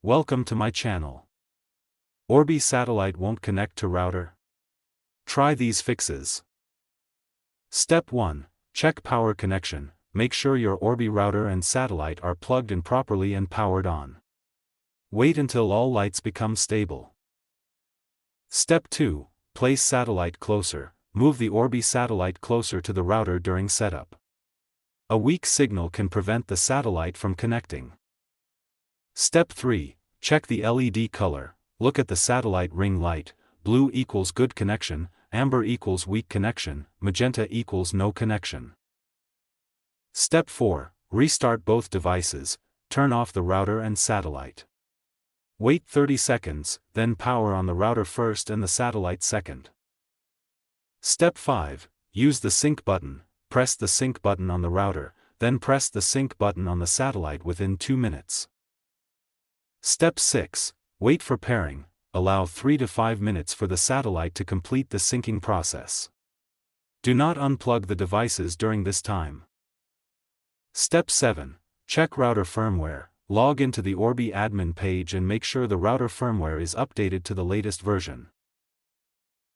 Welcome to my channel. Orbi satellite won't connect to router? Try these fixes. Step 1. Check power connection. Make sure your Orbi router and satellite are plugged in properly and powered on. Wait until all lights become stable. Step 2. Place satellite closer. Move the Orbi satellite closer to the router during setup. A weak signal can prevent the satellite from connecting. Step 3. Check the LED color. Look at the satellite ring light. Blue equals good connection, amber equals weak connection, magenta equals no connection. Step 4. Restart both devices. Turn off the router and satellite. Wait 30 seconds, then power on the router first and the satellite second. Step 5. Use the sync button. Press the sync button on the router, then press the sync button on the satellite within 2 minutes. Step 6. Wait for pairing. Allow 3 to 5 minutes for the satellite to complete the syncing process. Do not unplug the devices during this time. Step 7. Check router firmware. Log into the Orbi admin page and make sure the router firmware is updated to the latest version.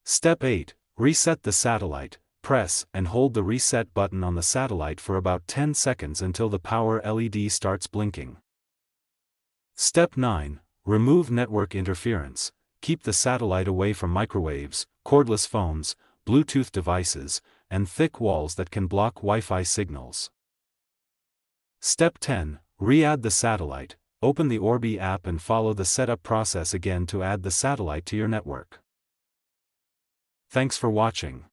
Step 8. Reset the satellite. Press and hold the reset button on the satellite for about 10 seconds until the power LED starts blinking. Step 9. Remove network interference. Keep the satellite away from microwaves, cordless phones, Bluetooth devices, and thick walls that can block Wi-Fi signals. Step 10. Re-add the satellite. Open the Orbi app and follow the setup process again to add the satellite to your network. Thanks for watching.